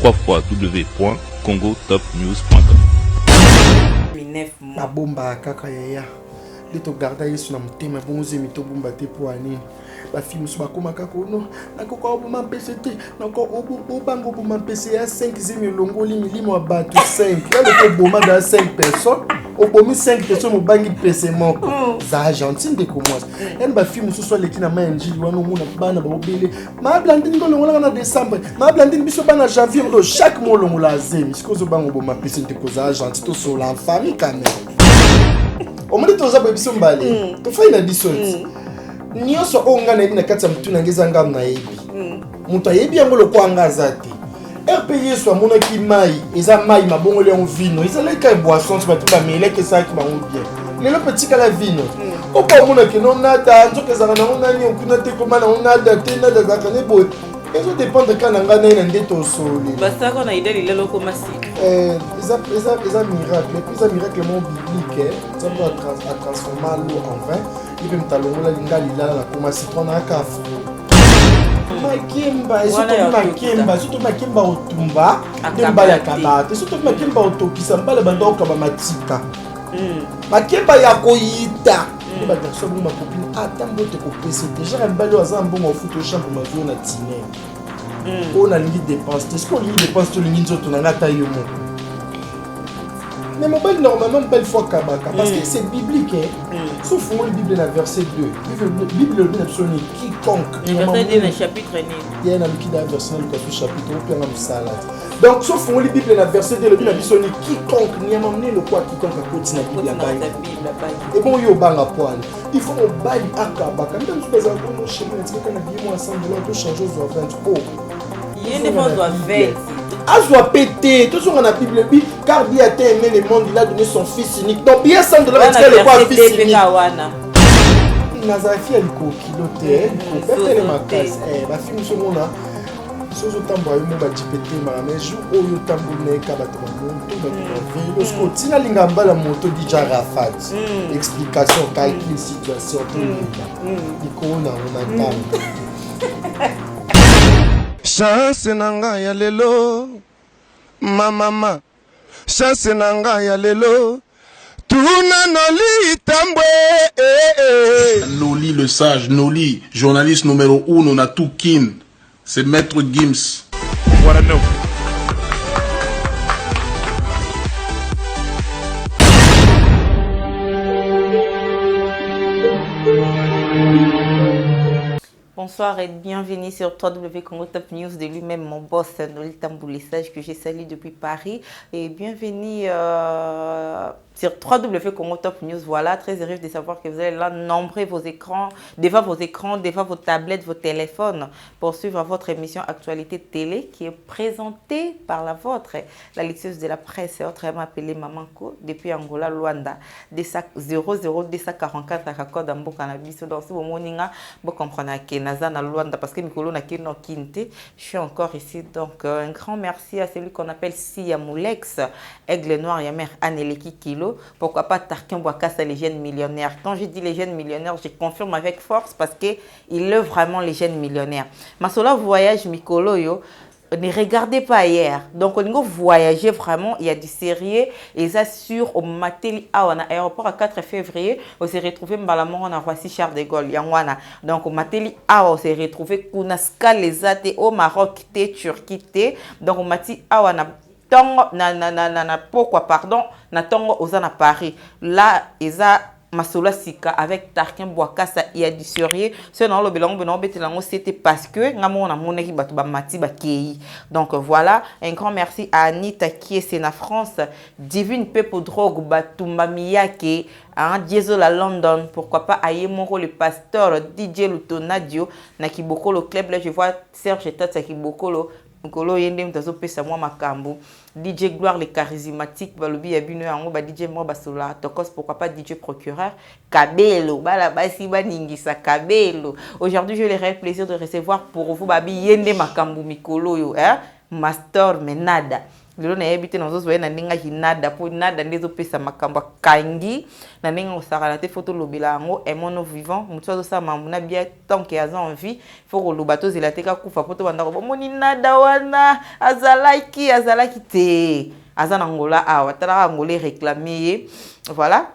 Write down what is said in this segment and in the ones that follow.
www.congotopnews.com. La bomba kaka yaya. Lito garda yesu na mutema bonze mito bomba te po ani. Ba film so bakoma kaka no. Na koko obuma PCT, na koko obango buma PC ya 5 zimi longoli milimo abatu 5. Là le boma da 5 personnes. Obomi 5 personnes mo bangi PC moko. Za Argentine de commence. En ba film so les kina ma njili wana mona bana ba obele. Ma blandine ko longola na décembre. Ma blandine biso bana janvier do chaque mois longola zemi. Sikozo bango boma PC te ko za Argentine to so la famille quand même. Au moins tu as besoin de tu fais une addition. Nyonso onga na bina kati ya mtu na ngeza ngam na yebi. Mutu ayebi yango lokwa ngaza te. RPI so amona ki mai, eza mai mabongo le on vino. Eza le ka boisson so batumba mele ke sa ki ba on bien. Le petit kala vino. Oko mona ke non nata nzoka za na ona ni okuna te koma na ona date na da ka ne bo. Eso dépend de quand ngana na ndeto soli. Basta ko na ideli lelo ko masi. Eza miracle, puis un miracle mon biblique, ça peut transformer l'eau en vin. Il peut me talonner la linga la comme citron à café. Makemba, surtout makemba otumba, demba ya kabate, surtout makemba otokisa mbala bando kaba matika. Makemba ya koyita. Ba garçon ma copine atambo te ko pese déjà mbalo azambo mo futo chambre ma vie na tiner. On a lingi dépense, est-ce qu'on lingi dépense to lingi nzoto na ngata yo mo. Mais mon bel normalement belle fois kabaka parce que c'est biblique sauf pour la Bible la verset 2. Bible le absolu quiconque. Verset 2 le chapitre 9. Il y a un qui da verset le chapitre au plan salade. Donc sauf pour la Bible la verset 2 le Bible absolu quiconque n'y a amené le quoi quiconque à côté na Bible la Bible. Et bon yo banga poil. Il faut on bali akabaka même si vous avez un chemin est-ce qu'on a bien ensemble là to changer aux 20 euros. Il y a des fois doit 20. Azwa pété, tout ce qu'on a Bible, car Dieu a aimé le monde, il a donné son fils unique. Donc bien sans de la le quoi fils unique. Nazafi a liko kilote, peut-être ma casse. Ma fille ce monde là, ce tambo yo ba jipete ma mais jour oyo tambo ne ka ba to moto ba vélo lorsque tina lingamba la moto di Jarafat. Explication calcul situation tout. Liko na on attend. Chance nanga ya lelo mama chance nanga ya lelo tuna noli tambwe Noli le sage, Noli, journaliste numéro 1 na Toukin, c'est Maître Gims. Voilà no. Bonsoir et bienvenue sur www.Congo Top News de lui-même, mon boss Noli Tamboulissage que j'ai salué depuis Paris. Et bienvenue sur www.Congo Top News. Voilà, très heureux de savoir que vous allez là nombrer vos écrans, devant vos tablettes, vos téléphones pour suivre votre émission Actualité Télé qui est présentée par la vôtre, la lecture de la presse, autrement appelée Mamanko, depuis Angola, Luanda, 00244 à Code Ambo Cannabis. Donc, si vous comprenez que Nazana Luanda, parce que Mikolo n'a qu'une quinte, je suis encore ici. Donc, un grand merci à celui qu'on appelle Sia Moulex, Aigle Noir, Yamer Aneleki Kilo. Pourquoi pas Tarkin Bouakassa, les jeunes millionnaires. Quand je dis les jeunes millionnaires, je confirme avec force parce qu'il est vraiment les jeunes millionnaires. Masola voyage Mikolo yo. Ne regardez pas hier. Donc, on va voyager vraiment. Il y a du sérieux. Et ça, sur au Mateli Awana, aéroport à 4 février, on s'est retrouvé Mbalamon à Roissy Charles de Gaulle. Yangwana. Donc, au Mateli Awa, on s'est retrouvé Kounaska les Até au Maroc, Turquie. Donc, au Mateli Awana. Pourquoi, pardon, na tongo ozana Paris. Là, eza Masola Sika avec Tarkin Bouakassa, il y a du sérieux. Ce nom le belong c'était parce que ngamo na moneki batu ba mati ba kei. Donc voilà, un grand merci à Anita qui est na France, Divine Pepo Drogue batu mamiyake, hein, Diesel London, pourquoi pas Ayemoro le pasteur, DJ Lutonadio, na Kiboko le club là je vois Serge Tata Kiboko le Nkolo yende mtazo pesa mwa makambo. DJ Gloire les charismatiques balobi ya bino yango ba DJ mo basola tokos pourquoi pas DJ procureur Kabelo bala basi baningisa Kabelo. Aujourd'hui, j'ai le réel plaisir de recevoir pour vous babi yende makambo mikolo yo hein Master Menada. lelo nayebi te nazozoya na ndenge nada po nada nde ezopesa makambo kangi na ndenge osakana te fo tolobela yango emono vivant moto azosala mambo na bia tant que aza en vie fo koloba tozela te kakufa po tobandako bomoni nada wana azalaki te aza na ngola awa talaka ngola réclamé ye voilà.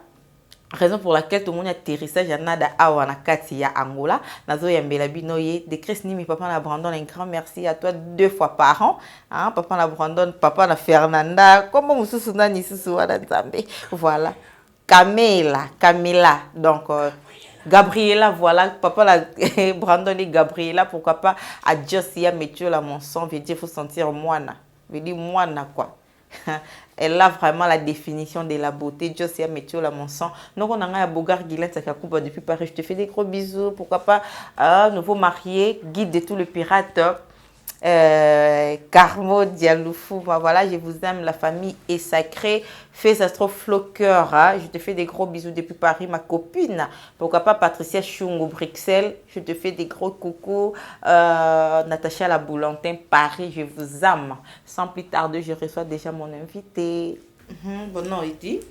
Raison pour laquelle tout le monde atterrissage à nada awa na kati ya Angola nazo yambela bino ye de Chris Nimi papa na Brandon un grand merci à toi 2 fois par an hein papa na Brandon papa na Fernanda comment mususu nani susu wana nzambe voilà Camila donc Gabriela voilà papa la Brandon et Gabriela pourquoi pas à Josia Metio la mon sang veut dire faut sentir moana veut dire moana quoi. Elle a vraiment la définition de la beauté. Josia Metio la mon sang. Donc on a un Bogar Guilain Sakakuba depuis Paris. Je te fais des gros bisous. Pourquoi pas nouveau marié, guide de tous les pirates. Carmo Dialoufou. Voilà, je vous aime. La famille est sacrée. Fais Astrofloqueur. Je te fais des gros bisous depuis Paris, ma copine. Pourquoi pas Patricia Chungo Bruxelles. Je te fais des gros coucou. Natacha La Boulantin, Paris. Je vous aime. Sans plus tarder, je reçois déjà mon invité. Bonne nuit.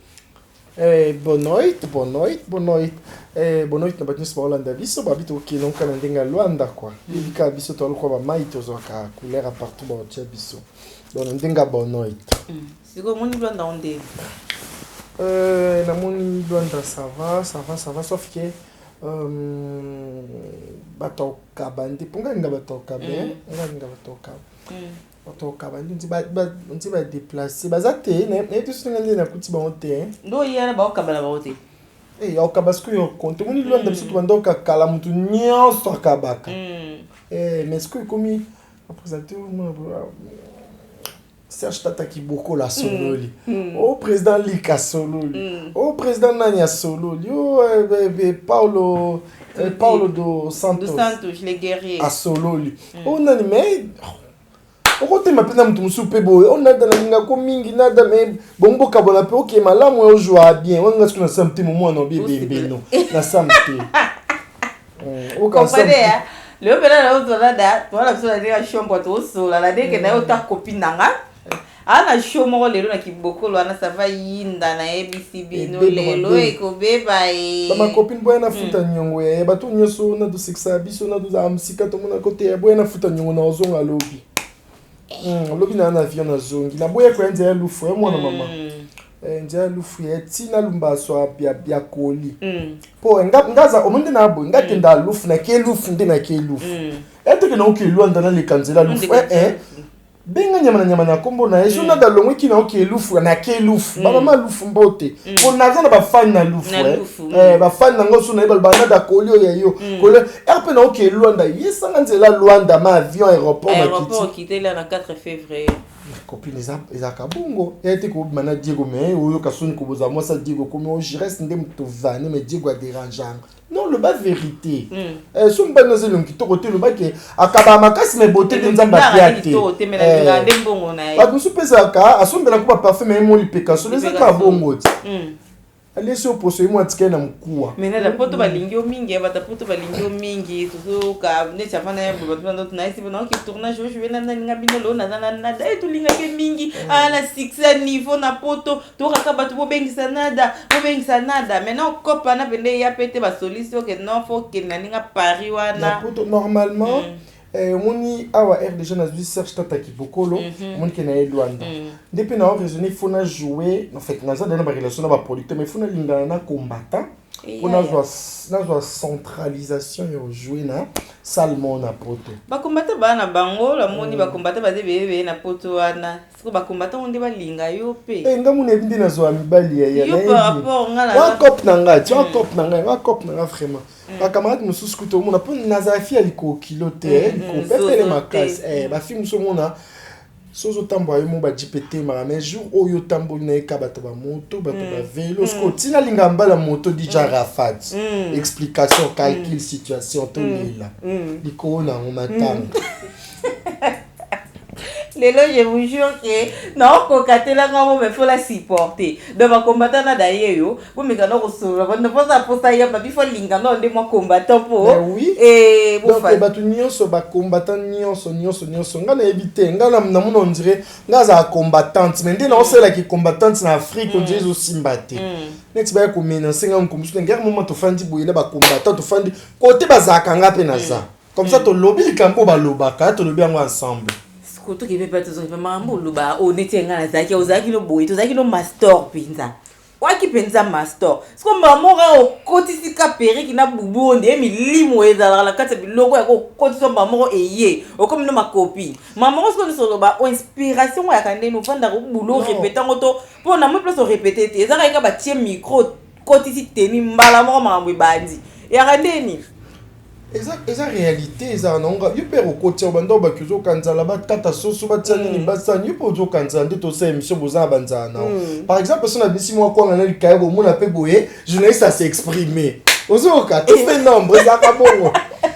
Bonne nuit. Bonne nuit na batnis Hollande biso babito kino kana ndenga Luanda kwa. Ibika biso to lokwa ba mai tozoka couleur partout ba tia biso. Donc ndenga bonne nuit. Siko moni Luanda onde. Na moni Luanda ça va sauf que bato kabandi ponga nga bato kabe, nga bato kabe. Bato kabandi nti ba déplacer bazate na tout ce ngandi na kuti ba honte. Ndo yera ba kabala ba honte. Au Kabasco, quand on est loin de ce que tu as calamutu nyonso akabaka. Mais ce que comme présenté Serge Tata Kiboko la Sololi. Au président Lika Sololi. Au président Nania Sololi. Paulo dos Santos. Dos Santos, les guerriers. A Sololi. On a mais okote mapena mtu musupe boye on a dans linga ko mingi nada me bombo kabona pe ok malamu yo joie bien wanga sikuna samti momo na bebe no na samti o comprenez hein le pena na ozola da voilà so la dinga shombo to sola la deke na yo ta copine nanga ana shomo lelo na kibokolo ana sava yinda na ABCB no lelo ekobeba ba ma copine boye na futa nyongo ya bato nyoso na do sexa biso na do amsika to mona kote ya boye na futa nyongo na ozonga lobi lobi na avion na zongi na boye kwa ndia lufu ya mwana mama ndia lufu ya tina lumba so ya koli po ngaza omunde na abo ngate nda lufu na ke lufu ndi na ke lufu eteke na oke luanda na lekanzela lufu benga nyama na kombo na yeso na dalongwe kina oke lufu na ke lufu ba mama lufu mbote po naza na ba fan na lufu ba fan na ngoso na ba na da kolio ya yo kole erpe na oke luanda yesanga nzela luanda ma avion aéroport quitté là na 4 février copine eza kabungo ete ko mana Diego mais oyo kasoni ko boza moi ça Diego comme o jires ndem to vane mais Diego a dérangeant non le bas vérité so mbana zelo kitoko te le ba ke akaba makasi me beauté de nzamba piate ba kusu pesa ka asombela ko ba parfum mais mo lipeka so les ka bongo ti alesi oposo imo atike na mkuwa mena da poto balingi mingi ba ta poto balingi mingi to ka ne chafana ya bo ba ndo na isi bona ki tournage je vais na nga bino lo na da to linga ke mingi ala 6 niveau na poto to ka ba to bengisa nada maintenant kopa na bende ya pete ba solution que non faut que na ninga Paris wana poto normalement moni awa air déjà na Serge Tata Kibokolo moni ke na Luanda depuis na raisonner faut na jouer en fait na ça dans la relation na ba producteur mais faut na lingana na combattant pour na joie centralisation yo jouer na salmon na poto ba combattant ba na bango la moni ba combattant ba bebe na poto wana siko ba combattant onde ba linga yo pe ngamu ne bindi na zo amibali ya yo par rapport ngala wa cop na nga vraiment ba camarade mususu kuto mona po nazafi aliko kilote ko pepele makas ba fi muso mona sozo tambo ayo mo ba jipete mara mais jour oyo tambo na ka bato ba moto bato ba vélo sko tina linga mbala moto di Jarafat explication calcul situation to lila liko na o matanga Lelo, je vous jure que non, cocaté là, il faut la supporter. De ma combattant d'ailleurs, vous me gardez au sol. Vous ne pouvez pas poster ya, mais il faut l'ingano de moi combattant pour. Oui. Et vous faites. Donc, nyonso ba combattant nyonso. Nga na éviter. Nga na mona on dirait nga za combattante. Mais ndé na osela ki combattante na Afrique on dirait zo simbate. Next ba ko menacer nga nkombusu ngere moment to fandi boyela ba combattant to fandi côté ba za kanga pe na za. Comme ça to lobby likambo ba lobaka to lobby ngo ensemble. Surtout qui veut pas tous les mamans luba honnêtement na zaki ozaki no boy to zaki no master pinza waki penza master c'est comme maman au kotisi ka peri ki na bubu onde mi limo ezala la kata biloko ya ko kotiso maman eye o comme no ma copine maman ko so loba o inspiration ya kande no vanda ko boulot répétant auto pour na mo place répéter te ezaka ka ba tie micro kotisi teni mbala mo mambo bandi ya kandeni. Eza réalité eza nonga yupe rokotia bando bakuzo kanzala batata soso batani ni basani yupo zo kanzala ndito sa émission boza banzana. Par exemple si on a bisi moi kwa ngana likaye bo mona pe boye journaliste à s'exprimer. Ozo ka tout fait nombre za ka bongo.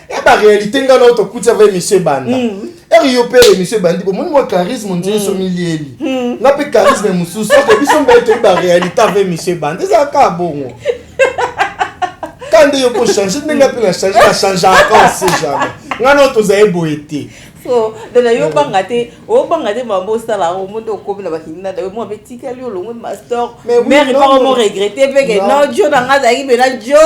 Et ba réalité ngana auto kutia avec monsieur Banda. Et yo pe monsieur Bandi bo moi charisme ndie so milieli. Na pe charisme mususu ko biso mbaito ba réalité avec monsieur Banda za ka bongo. Quand il faut changer, il faut changer encore, on sait jamais. On a tous les boétés. So, de la yo bangate, o bangate mambo sala o mundo ko na bakina da mo petit kali o longo master. Mais pas mo regretter parce que non jo na ngaza ki bena jo.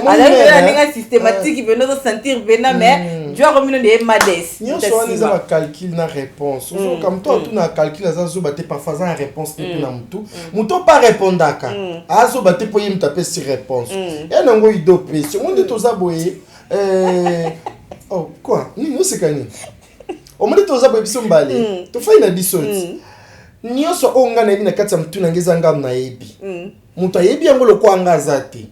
Ala bena ninga systématique bena se sentir bena mais jo ko mino de mades. Ni on soit les a calcul na réponse. Comme toi tu na calcul za zo baté parfois za réponse pe na mutu. Mutu pas répondre aka. Azo baté pour y me taper si réponse. Et non go ido pression. On dit to za boye oh quoi? Ni no c'est kani. O mali toza boye biso mbale to fa ina disoti nyonso onga na bina kati ya mtu na ngeza ngam na yebi mutu ayebi yango lokwa anga azate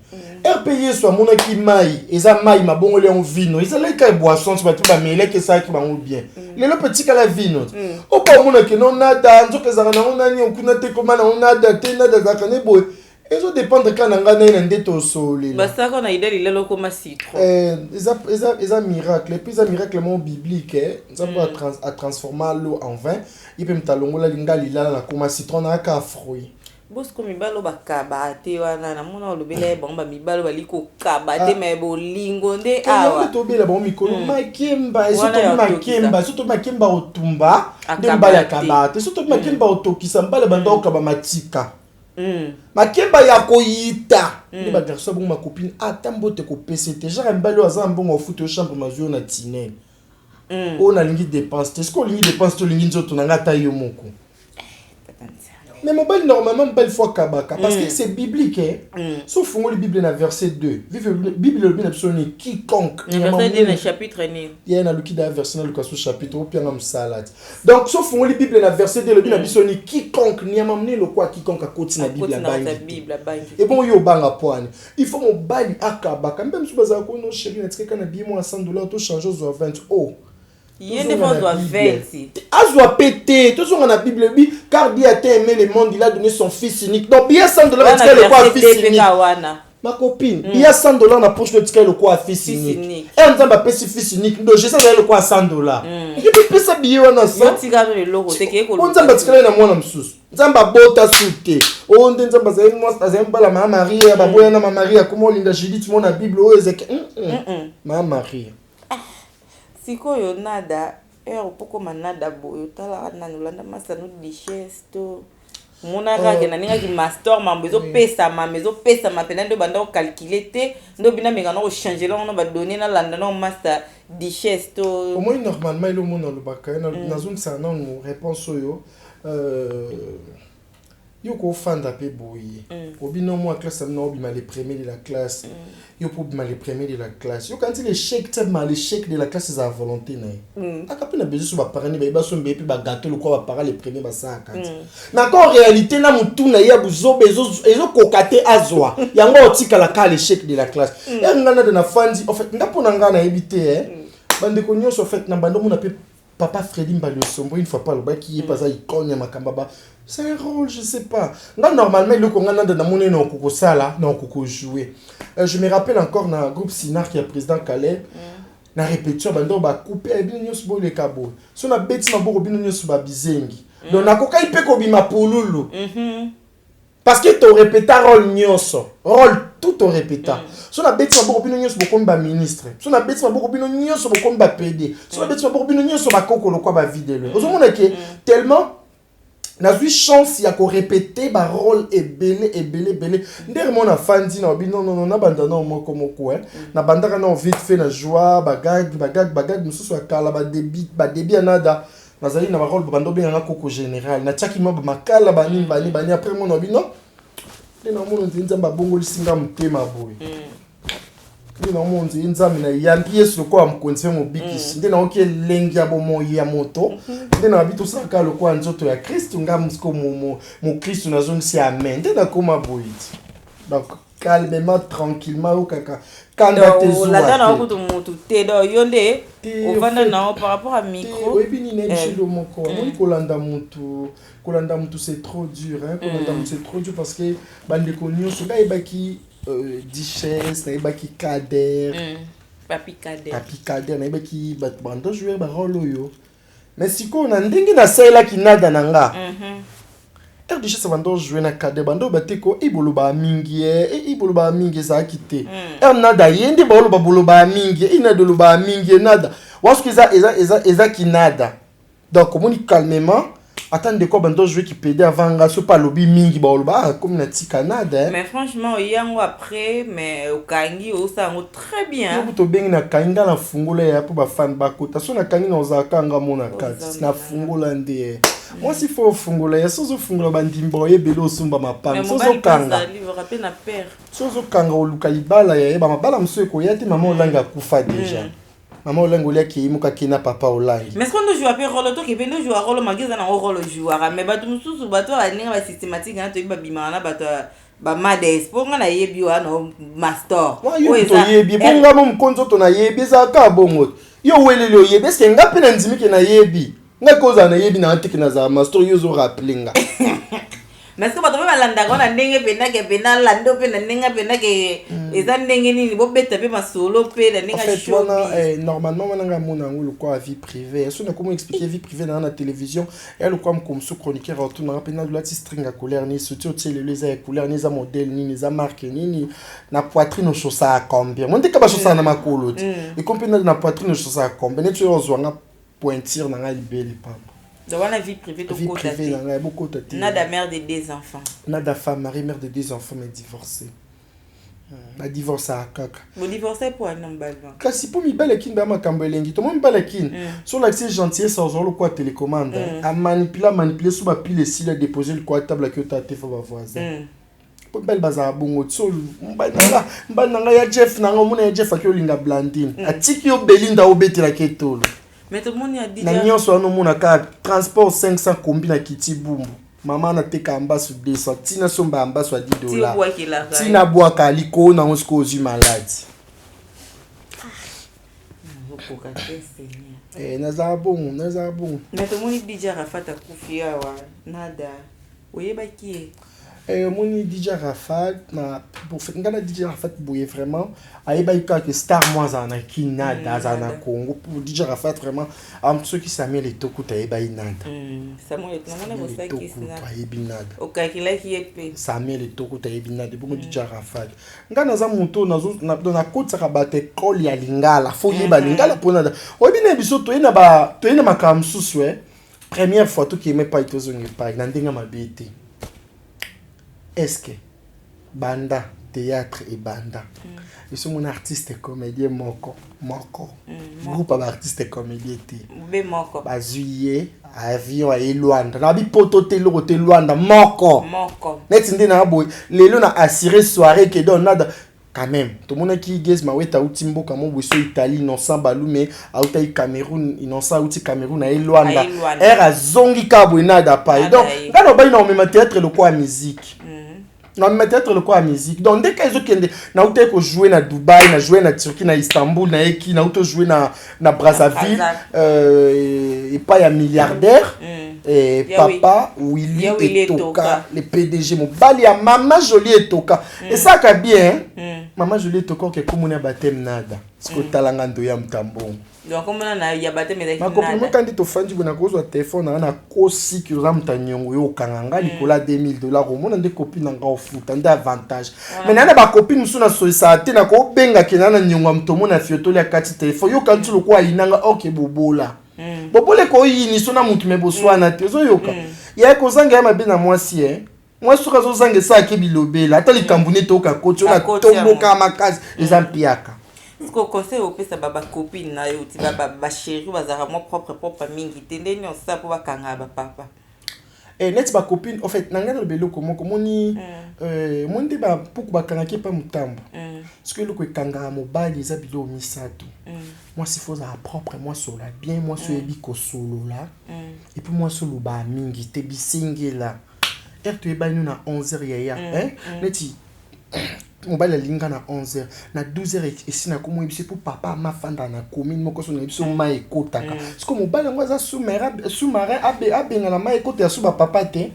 RPI so amona ki mai eza mai mabongo le on vino eza leka boisson so batu ba meleke sa ki bango bien lelo petit kala vino o pa mona ke non nada nzoka za na ona ni okuna te koma na ona nada te nada za kane boye. Et ça dépend de quand on a un détour solide. Bah ça qu'on a idée il est là comme citron. Ils miracle et puis ils miracle mon biblique ça peut à transformer l'eau en vin. Il peut me talongo la linga lila la comme citron na ka fruit. Boss comme mibalo bakabate wana na mona olobela bomba mibalo baliko kabate mais bolingo nde awa. To bela bon mikolo makemba surtout makemba otumba de mbala kabate surtout makemba otokisa mbala banda okaba matika. Makemba ya koyita ni ba garçon bon ma copine atambo te ko PCT genre mbalo azamba ngo foot au chambre mazio na tine on a lingi dépense est-ce qu'on lingi dépense to lingi nzoto na ngata yo moko mais mobile normalement belle fois kabaka parce que c'est biblique sauf on lit Bible na verset 2 Bible bien absolument quiconque verset 2 na chapitre ni il y a na luki da verset na Lucas chapitre puis ngam salade donc sauf on lit Bible na verset 2 le bien absolument quiconque ni amamné le quoi quiconque à côté na Bible bangi et bon yo banga poane il faut mobile akabaka même si baza ko no chéri na tika na bien moi $100 to changer aux 20 oh. Il y a des fois doit 20. Azoua pété, tout ça dans la Bible dit car Dieu a aimé le monde, il a donné son fils unique. Donc bien $100 tu le quoi fils unique. Ma copine, il y a $100 na poche tu le quoi fils unique. Et on va payer fils unique. Donc je sais le quoi $100. Il peut payer ça billet on a ça. On va tirer na mwana msusu. Nzamba bota sute. On dit nzamba za moi azemba la mama Maria, baboya na mama Maria comment linda Judith mon na Bible o ezeke. Mama Maria. Sikoyo nada poko manada boyo tala na nolanda masano dichesse to mona ka ke na ninga ki master mambezo pesa mapena ndo banda ko calculer te ndo bina menga no changer là on va donner na landa no master dichesse to au moins normalement le monde le baka na zone ça non réponse yo yoko fanda pe boye obino moi classe na obima les premiers de la classe yo pour bima les premiers de la classe yo quand il échec tellement l'échec de la classe c'est à volonté na akapi na besoin sur ba parents ni ba so mbepi ba gâteau le quoi ba parents les premiers ba ça quand mais en réalité na mutu na ya buzo bezo ezo kokate azwa yango otika la ka l'échec de la classe et ngana de na fandi en fait ngapo na ngana ebité bande ko nyonso en fait na bando mo na pe papa Freddy Mbali Sombo une fois pas le bac qui est pas ça ikonya makambaba c'est un rôle je sais pas là normalement le kongana de namone na okoko sala na okoko jouer je me rappelle encore na groupe Sinar qui est président Calais na répétition bando ba couper bino nyonso bo le kabo so na beti maboko bino nyonso ba bizengi donc nakoka ipe ko bima pululu parce que to répéta rôle nyonso rôle tout au répéta so na beti maboko bino nyonso bokomi ba ministre so na beti maboko bino nyonso bokomi ba PD so na beti maboko bino nyonso ba kokolo kwa ba vidéo ozomona ke tellement nazwi chance ya ko répéter ba rôle ebele ndere mona fandi na bino non na banda na moko na banda na vite fait na joie bagag mususu akala ba débit nada nazali na ba rôle bando benga koko général na tchaki mo makala bani après mona bino ndena mona nzamba bongo lisinga mutema boye ndena mona nzamba na yampi yesu ko amkonse mo bikisi ndena oke lengi abo mo ya moto ndena bitu saka lo kwa nzoto ya Kristo ngam sko mo Kristo na zone si amen ndena koma boye donc calmement tranquillement au kaka kanda tezu la dana okutu mutu tedo yonde ovanda na par rapport à micro oui bini na chilo moko moi kolanda mutu c'est trop dur hein kolanda mutu c'est trop dur parce que bande ko nyonso ba ebaki Duchesse na ebaki Kader papi Kader na ebaki bando jouer ba rôle yo mais siko na ndenge na sela kinada nanga Duchesse bando jouer na Kader bando bateko iboloba mingi iboloba mingi za kite nada yende boloba mingi ina doloba mingi nada wasko eza kinada donc komoni calmement attendre quoi bando jouer qui pédé avant ngaso pas lobby mingi boloba comme na tika nada mais franchement yango après mais okangi osango très bien to bengi na kanga na fungola ya po ba fan ba kota so na kangi na ozaka nga mona kati na fungola ndie moi si faut fungola ya sozo fungola bandimbo yebelo osumba mapanga sozo kanga sozo kanga oluka libala ya ba mabala mso ko yati mama olanga kufa déjà maman olango lia ki muka kina papa olangi mais quand on joue après rôle to ki bendo joue rôle magiza na rôle joueur mais bato mususu bato alinga ba systématique na to ba bimana bato ba mades ponga na yebi wana master o to yebi ponga mo mkonzo to na yebi za ka bongo yo welele yebi est-ce ngapi na ndimi ke na yebi ngakoza na yebi na antiki na za master yo zo rappelinga mais que bato balanda kona ndenge pena ke pena lando pena ndenge pena ke eza ndenge nini bo beta pe masolo pe na ndenge show normalement mananga mona ngolo kwa vie privée so na comment expliquer vie privée na télévision et le comme sous chroniqueur autour na pena de la string à couleur ni soutien tele les a couleur ni za modèle ni za marque ni na poitrine chosa à combien monte ka ba chosa na makolo et compena na poitrine chosa à combien tu ozwanga pointir na libele papa dans la vie privée, nada mère de 2 enfants. Nada femme, mère de 2 enfants, mais divorcée. La divorce à kaka. Vous divorcez pour un homme balvan. Kasi pour mi belle kin ba makambo elengi. To mon belle kin. Sur l'accès gentillesse sans le quoi télécommande. A manipuler sous ba pile si la déposer le quoi table que ta fa ba voisin. Pour belle baza bongo tso mbana ya Jeff na ngomuna ya Jeff akyolinga Blandine. Atiki yo Belinda obeti la ketolo. Mais tout le monde a dit na nyonso ano mona ka transport 500 kombi na kiti bumbu mama na teka ambasu 200 tina somba ambasu à $10 tina boaka liko na onsko ozu malade naza bon mais tout le monde dit Rafat a kufia wa nada oyeba ki moni DJ Rafat na pour faire ngana DJ Rafat boye vraiment ayeba que star moi na kinada za na Congo pour DJ Rafat vraiment am ceux qui Samuel Etoko taeba inada Samuel Etoko na bosaki sina taeba okakila ki epe Samuel Etoko taeba inada pour DJ Rafat ngana za moto na kotsa ka bate école ya lingala fo yeba lingala pona obina biso to ina makamsusu première fois to qui me pas itozongi pa na ndenga mabete. Est-ce que banda théâtre et banda ils sont mon artiste comédien moko groupe d'artistes et comédien be moko bazuye avion à Luanda na bi poto te Luanda moko net ndina boy lelo na assurer soirée que don nada quand même tout le monde qui guess ma weta utimbo kamo boso Italie non sans balou mais auta Cameroun innocent uti Cameroun à Luanda era zongi kabo nada pa donc ngalo ba ina même théâtre le quoi musique non mais peut-être le quoi musique donc dès qu'ils ont na auto ko jouer na Dubaï na jouer na Turquie na Istanbul na eki na auto jouer na Brazzaville et pas ya milliardaire Papa Willy Etoka, le PDG mobali ya Mama Jolie Etoka. Et ça ka bien, Mama Jolie Etoka ke komuna batem nada. Siko talanga ndo ya mtambongo. Donc comme on a ya batem mais ma compliment quand tu fandi bona ko téléphone na kosi ki za mtanyongo yo kanganga likola $2000 omona nde copine nga ofuta nde avantage. Mais nana ba copine musu na société na ko benga kenana nyongo mtomo na fiotoli ya kati téléphone yo kantu lokwa inanga OK bobola. Bobola ko yini sona mutu me boswana te zo yoka. Ya ko zanga ya mabe na mwasi moi suka zo zanga sa ke bilobela ata likambune toka kocho na tomboka makasi ezampiaka. Ce qu'on conseille au pesa baba copine na yo ti baba chérie bazara mo propre mingi tendeni on ça pour bakanga ba papa. Net ba copine en fait nanga le belo comme moni monde ba pour bakanga ki pa mutambo. Parce que le ko kanga mobile za bilo misato. Moi si faut ça propre moi sur la bien moi sur ebi ko solo là. Et puis moi solo ba mingi te bisingela. Tu eba nous na 11h ya neti mobile la linga na 11h na 12h et si na komo ebisi pour papa ma fanda na commune moko so na biso ma ekotaka parce que mobile ngwa sous-marin abe na ma ekota ya suba papa te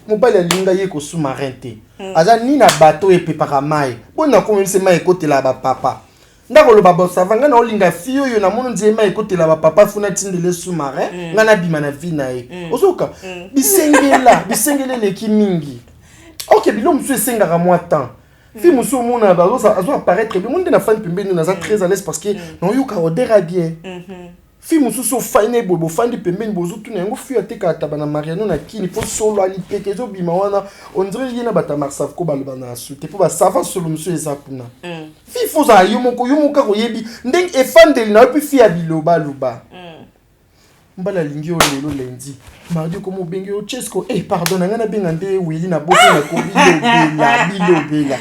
mobile la linga ye ko sous-marin te aza ni na bateau epepaka mai bona komo ebisi ma ekotela ba papa ndako lo babo savanga na olinga fio yo na mono nzie ma ekotela ba papa funa tindele sous-marin ngana bima na vie na ye ozoka bisengela leki mingi OK bilo msu esengaka moi temps fi muso mona bazo azo apparaître le monde na fan pembeni na za très à l'aise parce que non yuka odera bien fi muso so fine bobo fandi pembeni bozo tuna yango fi ateka atabana Mariano na kini po solo ali peke zo bima wana on dirait yena bata marsaf ko baloba na asute po ba savant solo muso eza kuna fi foza yomoka ko yebi ndenge e fandeli na puis fi ya biloba luba mbala lingi olelo lendi mardi komo bengi o chesco pardon ngana benga nde Willy na boto na ko bilobela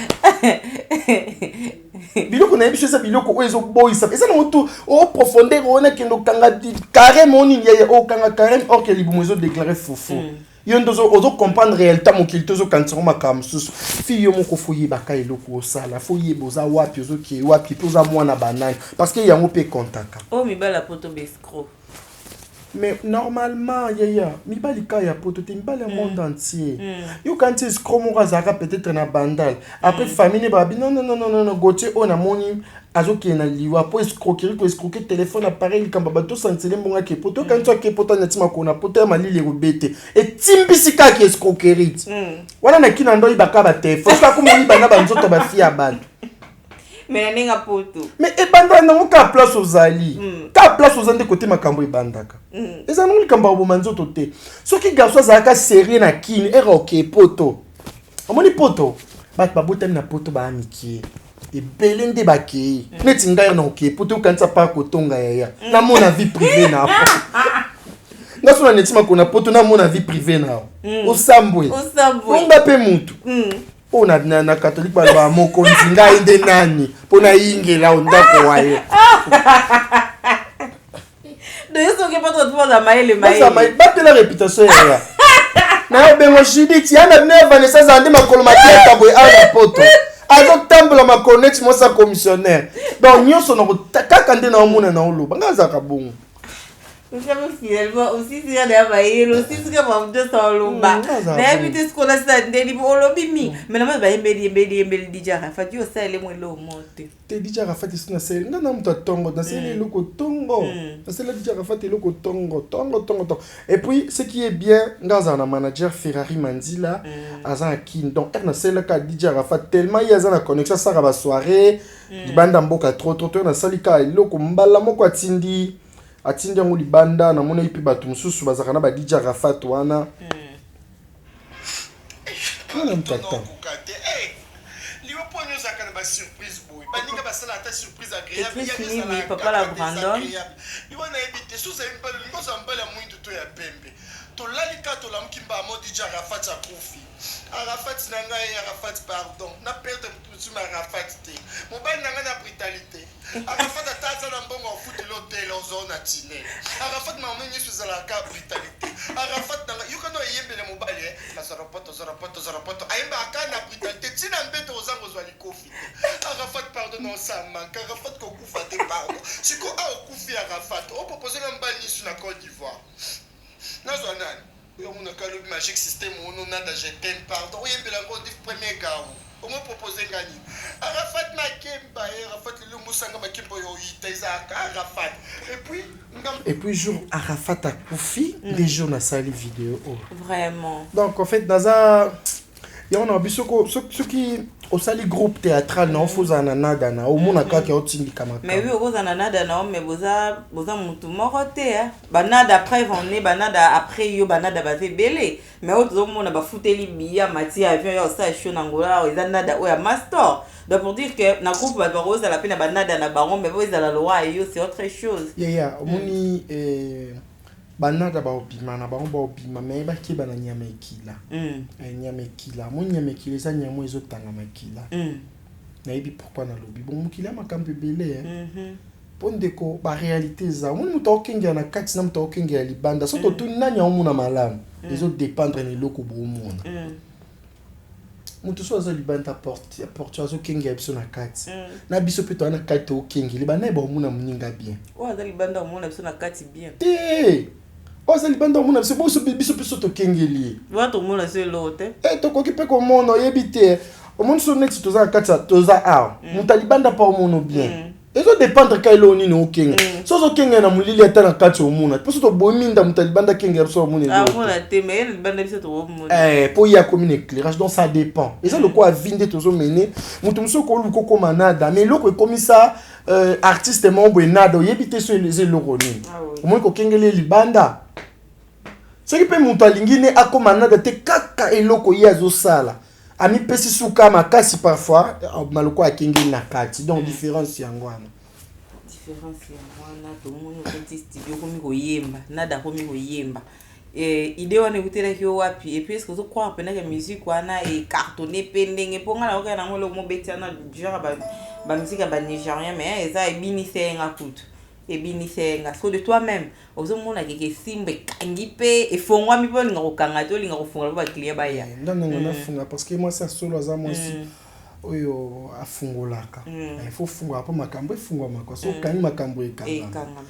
biloko na yebiso eza biloko oyo ezoboyisa eza na motu o profondeur ona kendo kanga carrément ni yeye o kanga carrément or que libumo ezo déclarer fofo yo ndozo ozo comprendre réellement mon kilito zo kantiro makam susu fi yo moko foye baka eloko osala foye boza wapi ozo ki wapi poza mwana banane parce que yango pe kontaka mibala poto bescro. Mais normalement, mibali ka ya poto te mibali monde entier. Yo quand tu scromo razaka peut-être na bandal. Après famille babi non gote on a moni azoki na liwa po escroquer téléphone appareil kamba bato santele mbonga ke poto quand tu ke poto na tima kona poto ma lili robete et timbisika ke escroquerie. Wana na kina ndo ibaka ba téléphone ka ko moni bana banzoto ba fia bantu. Mais nenga poto. Mais ebanda na ka place aux ali. Ka place aux ande côté makambo ebandaka. Eza non kamba bo manzoto te. Soki garçon zaka série na kini era OK poto. Omoni poto. Bat ba botem na poto ba amiki. E belende ba ke. Neti ngai na OK poto kanza pa kotonga ya. Na mona vie privée na. Na sona neti makona poto na mona vie privée na. Osambwe. Onga pe mutu. On a na catholique ba moko nzinga inde nani pona ingela ondako wayo de yeso ke pas trop za maele ça m'a battu la réputation ya na bengo shiditi yana neva ne ça zande makolo matia boy ala poto azo tambula makonnex mo sa commissionnaire donc nyoso no kaka nde na omuna na olo bangaza ka bongo. Finalement aussi si on a baillé aussi ce que mon Dieu sans lomba na habité ce qu'on a ça ndeli bo lobimi mais na ba mbeli DJ Rafat yo ça ele mo lo monte te DJ Rafat isina sel ngana mto tongo na sel loko tongo na sel DJ Rafat loko tongo et puis ce qui est bien ngaza na manager Ferrari Mandila azan kin donc na sel ka DJ Rafat tellement il y a na connexion ça ba soirée libanda mboka trop na salika loko mbala moko atindi atindi yango libanda na mona ipi bato mususu bazaka na ba DJ Rafat wana kana mtata liwa ponyo zaka na ba surprise boy baninga basala ta surprise agréable ya mais papa la Brandon liwa na ebite suza impala ngoza mbala mwindu to ya pembe to lalika to la mkimba mo DJ Rafat akufi Arafat nanga ya Arafat pardon na perte mutu ma Arafat te mobali nanga na brutalité Arafat ataza na mbongo futi l'hôtel ozona tine Arafat ma mwenye suzala ka brutalité Arafat nanga yukano yembele mobali na zarapoto ayemba akana brutalité tina mbeto ozango zwa likofi Arafat pardon no sama Arafat ko kufa te pardon siko a okufi Arafat o proposer na mbali nisu na Côte d'Ivoire nazwa nani on a le magique système où on a je t'aime pardon oui mais la grande premier gars on m'a proposé gagner Arafat Makemba Arafat le Moussanga Makemba yo itezaka Arafat et puis jour Arafat a Koufi les jours na sali vidéo vraiment donc en fait naza il y a un abisoko ce qui au sali groupe théâtral na ofuza na nada na omona kaka otindi kama mais oui ofuza na nada na mais boza mutu moko te banada après on banada après yo banada ba belé mais autres omona ba futeli biya mati avion yo sa show na ngola eza nada o ya master donc pour dire que na groupe ba rosa la pena banada na baron mais bo eza la loi yo c'est autre chose omoni banada ba obima na bango ba obima mais ba ki bana nyama ekila nyama ekila mo nyama ekila eza nyama ezotanga makila na yebi pourquoi na lobi bon mukila makambe belé pondeko ba réalité za mo muto okenga na kati na muto okenga ya libanda soto tu nanya omuna malamu ezo dépendre ne loko bo mona muto so za libanda porte azo kenga biso na kati na biso peto na kati okenga libanda ba omuna muninga bien za libanda omuna biso na kati bien oza libanda omona biso biso tokengeli vatomona se lote tokoki mpe komona oyebi te omoni so neti toza na kati toza awa moto alibanda mpa omona bien ezodépendre ka elo nini okenga so ozokenga na molili ata na kati omona mpo so tobominda moto alibanda kenga biso omona mpo ye akomi na éclairage donc ça dépend eza lokwa avi nde tozomene moto mosu okoluka okoma nada mais eloko ekomisa artiste moko boye nada oyebi te so eza eloko nini omoni kokengeli libanda soki mpe moto alingi ne akoma nada te kaka eloko ye azosala amipesi suka makasi parfois maloko akengeli na kati donc différence yango wana tomoni okoti studio komi koyemba nada komi koyemba idée wana ekutelaki yo wapi et puis est-ce que ozokroire penaka musique wana ecartonne mpe ndenge mpo nga nakoka nango eloko mobeti wana genre bamusike ya banigérien mais eza ebinisenga kutu ebinisenga so de toi-même ozomona keke esimba ekangi mpe efongwami mpe olinga kokanga te olinga kofungola mpo baclient baya ndandenge nafunga parce que mwasi asolo aza mwasi oyo afungolaka il faut fungola mpo makambo efungwamaka so okangi makambo ekangama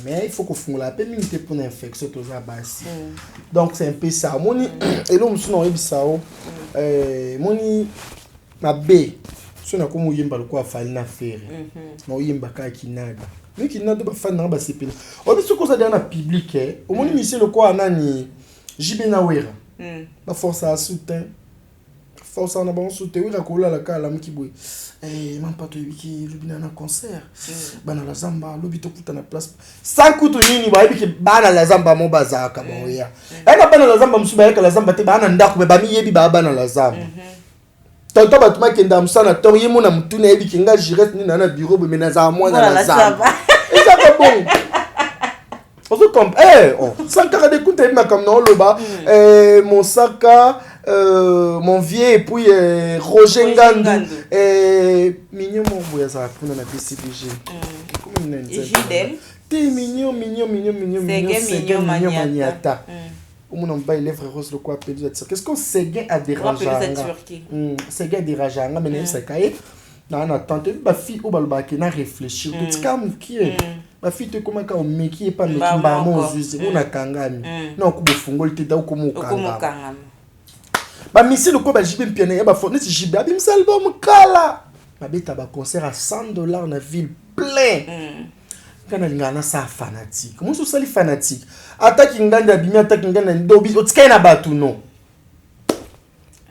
mais il faut kofungola mpe mingi te mpona infection toza basi donc c'est un peu ça moni elo mosu na oyebisa o moni mabe so nakomi oyemba lokola afali na fere na oyemba kaka kinada miki nado bafani nanga basepela oyebi soki oza deya na public omoni misie lokola nani jibe na wera baforce ya soutien force na bango soutien wera kolala kaka alamuki boye mampa toyebiki lobi na concert bana la zamba lobi tokuta na place sans kutu nini bayebiki bana la zamba mo bazalaka baoya eka bana la zamba mosusu bayeka la zamba te bana ndako me bamiyebi bana la zamba tanto bato makenda musana to ye mona mutuna yebiki nga jirete ni na bureau be menaza mwana la zamba eza pas bon ozo comme sankara de kunta yema comme na oloba mon saka mon vieux et puis Roger Ngandu mignon mon boya za kuna na BCBG comment il nani te mignon maniata on va les lèvres roses le quoi appeler qu'est-ce qu'on Séguin a dérangé Séguin a dérangé mais c'est caillé na attente ba fille au balbaki na réfléchir tout comme qui est ba fille te comment ka o meki e pas meki ba mo zuzi mona kangami na ko bofungol te da ko mo kangami ba misi le ko ba jibe mpiane ya ba fo neti jibe abi album kala ba beta ba concert à $100 na ville plein kana lingana sa fanatique mo so sali fanatique attaque nganda bimi attaque nganda ndobi otika na batu no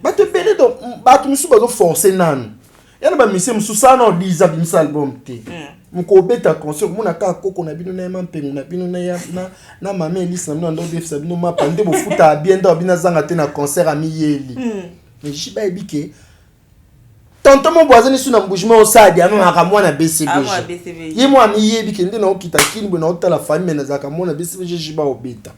batu pele do batu musu bazo forcer nanu yana ba misi musu sana diza bimisa album te mko beta concert mona ka koko na bino na mampengu na bino na mama Elise na bino ndo defsa bino mapa nde bo futa bien ndo bina zanga te na concert ami yeli mais jiba ebike tonton mon voisin sur na mbujima osadi ama makamwa na BCBG yemo ami yebike nde na okita kini na otala famille na zaka mona BCBG jiba obeta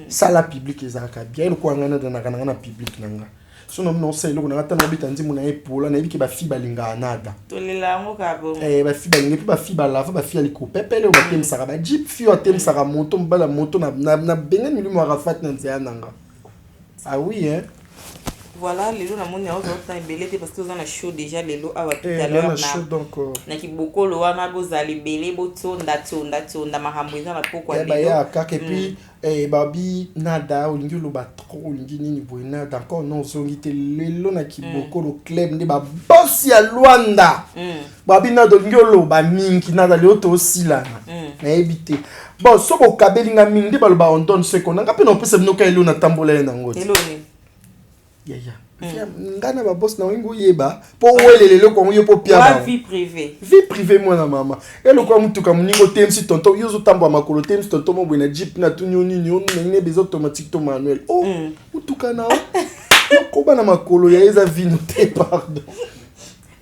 sala public ezaka bien ko ngana na public nanga sono non sai loko na tana bita ndimu na epola na ebike ba fi balinga nada tolela ngo ka bo ba fi balinga ba fi balava ba fi aliko pepele o ba tem saka ba jeep fi o tem saka moto mbala moto na benga milimo Arafat na nzia nanga ah oui Voilà, les gens ont belé parce que vous en a chaud déjà les lots à tout à l'heure. Donc, qui beaucoup le wana bozali belé botonda tonda mahambuza na poko ya ya kaka et puis babi nada olingi loba trop olingi nini boina d'accord non zongite lelo na kiboko le club ndi ba boss ya Luanda babi nada olingi loba mingi nada leo to silana na ebité bon so ko kabelinga mingi ndi baloba on donne ce qu'on a ngape no pesa binoka elo na tambola na ngoti eloni ya ngana ba boss na wingo yeba po welele loko ngo yepo pia ba vie privée mwana mama elo kwa mtu ka muningo temsi tonto yozo tambo makolo temsi tonto mo bwena jeep na tunyo nini on na bezo automatique to manuel utuka na ko bana makolo ya eza vino te pardon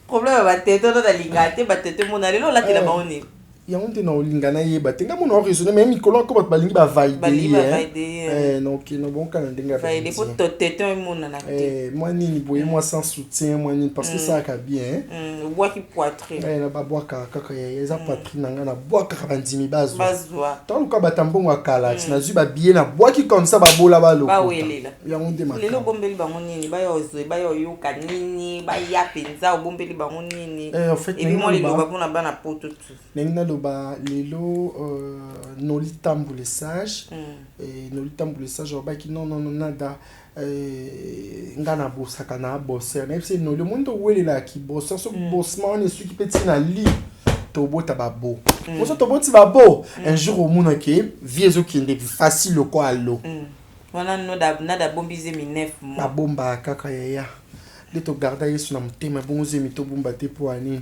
problème ba tete to da lingate ba tete mona lelo la tela ba oni ya on te na olingana yeba tenga mona raisonner même mikolo ko ba lingi ba vaide non qui no bon kana ndenga vaide faut to tete mona na te moi nini boye moi sans soutien moi nini parce que ça ka bien bois qui poitrine na ba bois kaka ya eza poitrine nanga na bois kaka bandimi bazwa tant ka batambongo akala na zu ba bien na bois qui comme ça ba bola ba lo ba welela ya on te ma lelo bombeli bango nini ba yo yoka nini ba ya penza bombeli bango nini en fait et puis moi les loba pona bana poto tout ba lelo nolitambu le sage et nolitambu le sage ba ki non nada ngana bosaka na bosser même si no le monde welela ki bosser so bossement ne suki petit na li to bota babo on so to boti babo un jour au monde ke viezo ki ndé facile ko allo wana nada bombize mi 9 mois ba bomba kaka ya de to garda yesu na mutema bonze mi to bomba te po ani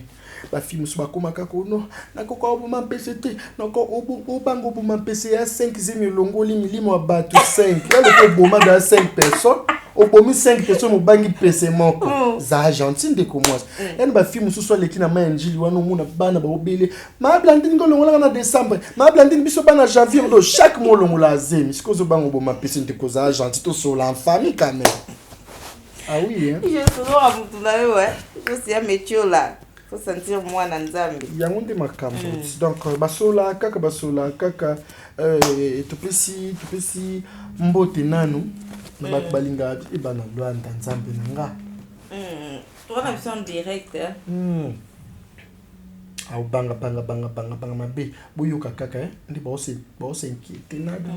ba film so bakoma kako no nakoko obuma PCT nako obango obuma PC ya 5 longo limo abatu 5 là le boma da 5 personnes obomi 5 personnes obangi PC moko za gentil de comme moi en ba film so leki na manjili wana muna bana ba obele ma blandine ko longo na décembre ma blandine biso bana janvier do chaque mois longo la zemi siko zo bango obuma PC de ko za gentil to so la famille quand même. Ah oui hein. Je solo à mutu na yo je suis un métier là. Faut sentir moi na nzambe. Ya ngonde makambo. Donc basola kaka to pesi mbote nanu na bat balinga e bana Luanda nzambe nanga. Tu vas en direct hein. Au banga mabe boyoka kaka hein. Ndi ba se inquiéter nada.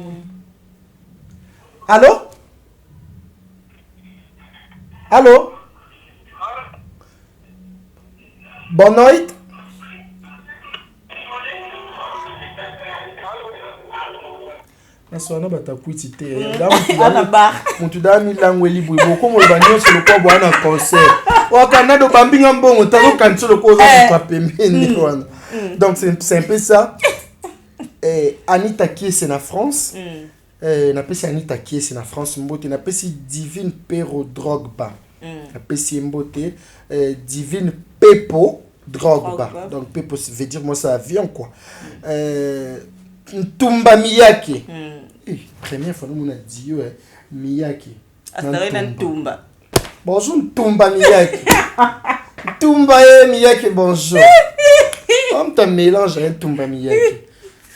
Allô? Boa noite. Nasona batakwiti te. Mutu da mi langwe libu boko mo banyo se lokwa bwana concert. Wakana do bambinga mbongo tazo kancho lokwa za pembeni wana. Donc c'est un peu ça. Anita Kiese na France. Na pesi Anita Kiese na France mbote na pesi Divine Pero Drogba. Na pesi mbote Divine Pepo Drogba. Donc Pepo veut dire moi ça avion quoi. Ntumba Miyake. Première fois nous on a dit Miyake. Astarena Ntumba. Bonjour Ntumba Miyake. Ntumba Miyake bonjour. On t'a mélangé Ntumba Miyake.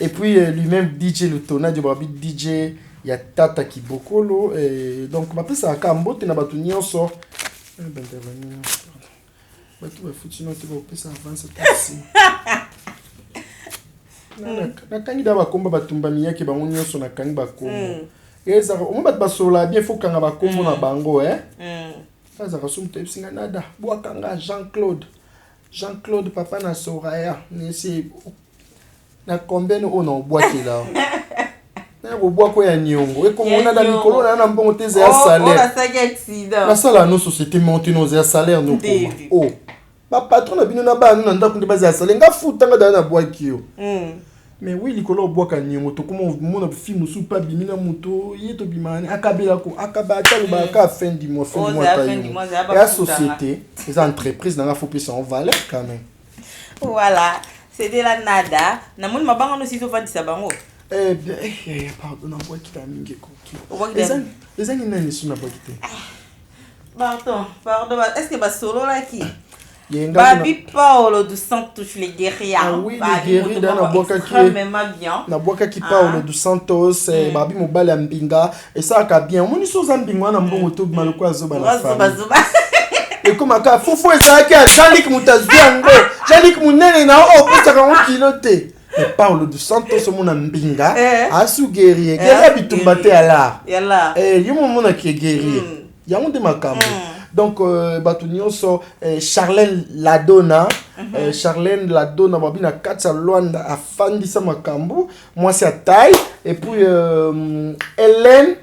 Et puis lui-même DJ Lutona de Babi DJ ya Tata Kibokolo et donc ma pesa akambo te na batu nyonso batu ba futi no te ba pesa avance taxi na kangi da bakomba batumba miyake bango nyonso na kangi bakombo eza o ba basola bien faut kanga bakombo na bango ça za kasumte singa nada bwakanga Jean-Claude papa na Soraya nesi na combien on a boité là na bobo ko ya nyongo e comme on a da mikolo na mbongo teze ya salaire on a ça accident la sala no société monter nos ya salaire no ko ba patron na bino na ba na ndako ndi baza ya salaire nga futa nga da na boaki yo mais oui likolo boaka nyongo to comme on a film sous pas bimina moto yeto bimani akabela ko akabata lo ba ka fin du mois ta la société les entreprises na faut payer en valeur quand même. Voilà. C'est de la nada. Na moni mabanga no sito fadi sabango. Bien, pardon, na bois qui t'a mingi koki. Les amis nani suna bois qui Pardon. Est-ce que ba solo là qui? Babi Paolo dos Santos, les guerriers. Ah oui, les guerriers dans la boîte extrêmement bien. La boîte qui Paolo dos Santos, Babi Mobile Mbinga, et ça a bien. On est sur Zambinga, on a un bon retour de Maloko Zoba. Et comme à Fofo et ça, Jean-Luc Moutaziango, Jean-Luc Mounene, oh, pour ça, on kiloté. Et Paolo dos Santos, mon Mbinga, a sous guerrier, guerrier bitumbate à la. Yalla. Et il y a un moment qui est guerrier. Il y a un de ma caméra. Donc, Charlène Ladonna, Charlène Ladonna, babina Katsa Luanda a fandi sa makambu, moi c'est à taille, et puis Hélène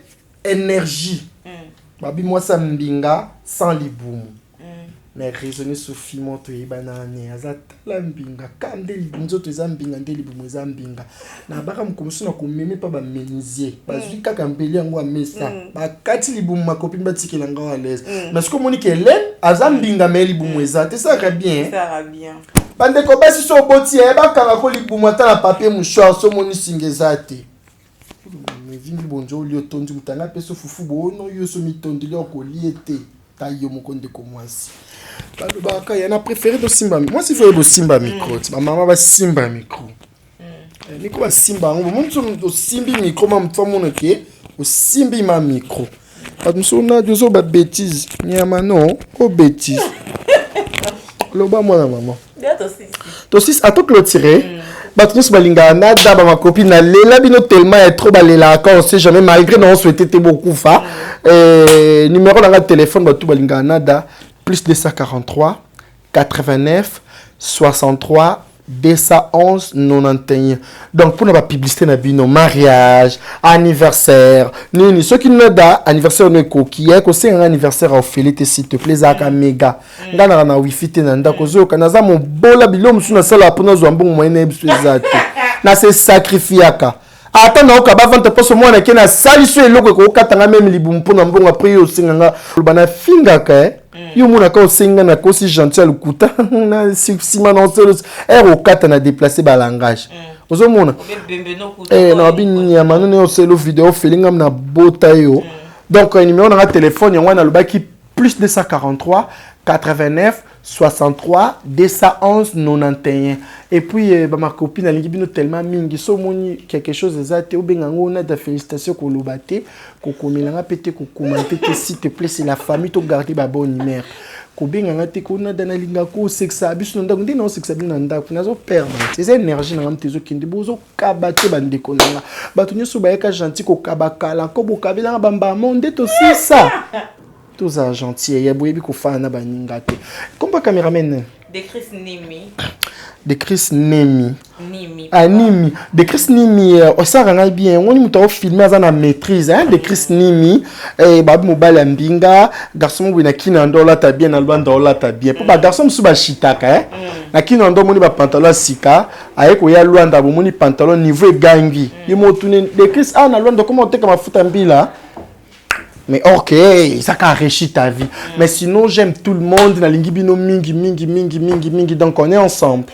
Énergie, babi moi ça mbinga sans liboum. Mais raisonner sur Fimon to banane azatala mbinga kande libunzo to zambinga ndeli liboum zambinga na baka mkomso na komeme pa ba menizier bazwi kaka mbeli yango amesa ba kati liboum makopi batikela nga à l'aise mais ce que monique Hélène azambinga mais liboum ezate ça va bien ça va bien bande ko basi so boti e ba kanga ko liboum ata na papier mouchoir so moni singezate mais vingi bonjo li otondi mutanga peso fufu bo no yo so mitondi lo ko liete tayo mokonde ko mwasi. Il y en a préféré de Simba. Moi, si je fais Simba micro, ma maman va Simba micro. Nico va Simba. On monte sur Simba micro, ma femme qui au Simba ma micro. Parce que nous avons des bêtises. Niama non, oh bêtises. Loba moi la maman. Tosis à tout clôturer. Batnus balinga nada ba ma copine na lela bino tellement est trop balela quand on sait jamais malgré non souhaité beaucoup fa. Numéro dans le téléphone ba tout balinga nada. Plus 243 89 63 211 91. Donc pour la publicité na bino mariage, anniversaire, nini ceux qui n'ont pas anniversaire ne coquille, que c'est un anniversaire à félite s'il te plaît zaka méga. Ngana na wifi te nanda kozo kanaza mon bola bilo musuna sala pour nos ambon moyenne ebsuzate. Na se sacrifiaka. Attends na okaba vente poso mwana ke na saliso eloko ko katanga même libum pour na mbongo après yo singanga bana finga ka yo mona ka osenga na ko si gentil lukuta na sima na selo ero kata na déplacer ba langage ozo mona na bini ya manu ne oselo vidéo feeling am na bota yo donc numéro na téléphone yango na lobaki plus 243 89 63 211 91. Et puis ma copine alingi bino tellement mingi so moni quelque chose ezate ou bengango na da félicitations ko lobate ko komelanga pété ko commenter s'il te plaît c'est la famille to garder ba bonne humeur ko benganga te ko na dana linga ko sexa biso ndako ndi na sexa bino ndako nazo perdre ces énergie na ngamte zo kindi bozo kabate bande ko nanga bato nyoso ba yaka gentil ko kabakala ko bokabela bamba monde to si ça tous ça gentil ya boyebi ko fa na baninga te comme caméraman de Chris Nimi. De Chris Nemi. Nimi. Ah, Nimi. De Chris Nimi, ça rend bien. On est tout filmé à la maîtrise. Hein? De Chris Nimi, Babi Mobile Mbinga, garçon qui n'a qu'un là t'as bien, Alban là t'as bien. Pour bah garçon sous bachitaka, hein? Na qu'un moni ba pantalon sika, avec oya Luanda, moni pantalon niveau gangi. Il m'a tourné. De Chris, ah na Luanda comment t'es comme a foutu un bila? Mais ok, ça a enrichi ta vie. Mais sinon, j'aime tout le monde. Na lingibino mingi. Donc, on est ensemble.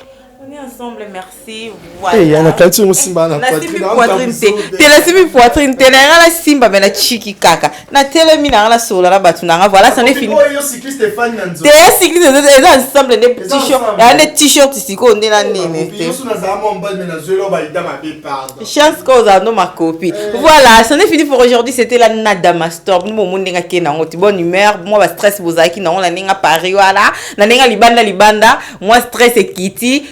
On est ensemble, merci. Voilà. Et il y a une attention aussi, na poitrine. T'es la simi poitrine. T'es la simba, mais la chiki kaka. Na tele mina la sola la batunanga. Voilà, ça n'est fini. T'es cycliste, t'es ensemble des t-shirts. Il y a des t-shirts ici qu'on est là. Chance qu'on a ma copie. Voilà, ça n'est fini pour aujourd'hui. C'était la Nadama Store. Nous, mon n'enga qui n'a pas bonne humeur. Moi, va stress vous a qui n'a pas n'enga Paris voilà. N'enga libanda. Moi, stress et Kitty.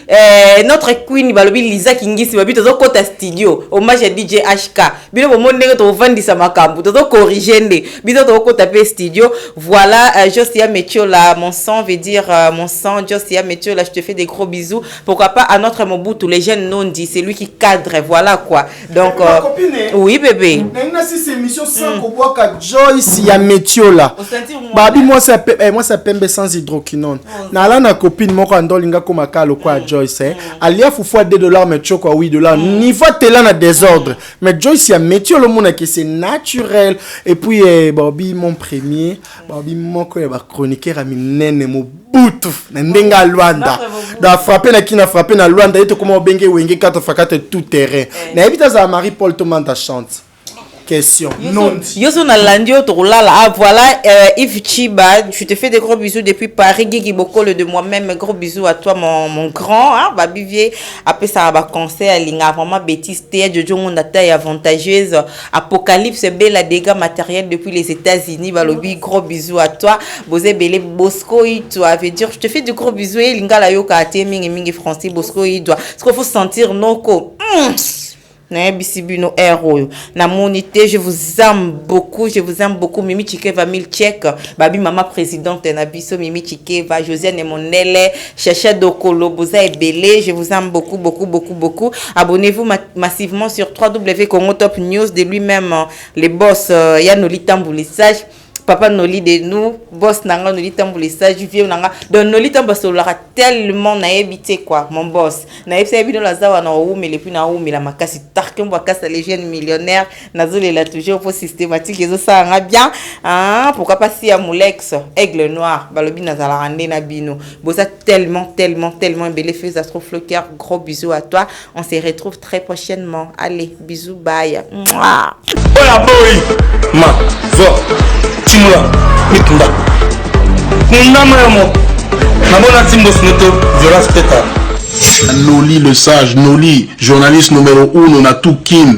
Notre queen balobi Lisa Kingisi babi tozo kota studio. Hommage à DJ HK. Bino mon n'enga to vendre sa makambu. Tozo corriger ndé. Bino to kota pe studio. Voilà, Josia Metiola. Mon sang veut dire mon sang. Josia Metiola, je te fais des gros bisous. Pourquoi pas à notre Mobutu, les jeunes non dit, c'est lui qui cadre, voilà quoi. Donc, oui bébé. C'est émission sans Koboaka Joyce ya Metiola. Babi moi ça pembe sans hydroquinone. Na la na copine moko andolinga ko makalo kwa Joyce. Alia fufu $2 mais choko $8. Niveau tela na désordre. Mais Joyce ya Metiola mona que c'est naturel. Et puis Babi mon premier, Babi moko ya ba chroniqueur a minene mo butu na ndenga Luanda. Da frapper na kina frapper na Luanda et comment benge wenge 4x4 tout terrain. Na habita za Marie-Paul Tomanda chante. question. Non. Yoso na landio torulala. Ah voilà, Yves Chiba, je te fais des gros bisous depuis Paris. Guigui Bokolo de moi-même, gros bisous à toi mon grand. Hein, Babivier, après ça va concert, linga vraiment bêtise, Jojo Monda taille avantageuse. Apocalypse belle dégâts matériels depuis les États-Unis. Balobi, gros bisous à toi. Bosé Belé Bosco, tu avais dire, je te fais des gros bisous. Et linga la yoka ate mingi français Bosco, il doit. Ce qu'il faut sentir noko. Bisibino héros na monité, je vous aime beaucoup Mimi Chikeva Milchek babi mama présidente na biso Mimi Chikeva Josiane Monele Chacha Dokolo Boza Ebele, je vous aime beaucoup. Abonnez-vous massivement sur www.congo Top News de lui-même les boss Yanoli Tamboulissage Papa Noli de nous, boss nanga Noli Tamboulissage, vieux nanga. Donc Noli Tamboulissage tellement naébité quoi, mon boss. Naébité bino la zawa na ou mais les plus na ou mais la makasi tarkem wakasa les jeunes millionnaires nazole la toujours pour systématique et ça nga bien. Ah, pourquoi pas si Amoulex, Aigle Noir, balobi nazala rande na bino. Boza tellement belle feu astrofloqueur, gros bisous à toi. On se retrouve très prochainement. Allez, bisous, bye. Mouah. Oya boy, ma, zo. Timura, Mikunda. Kundamayamo. Nabona Timbos Noto, violence pétard. Noli le sage, Noli, journaliste numéro 1, on a tout kin.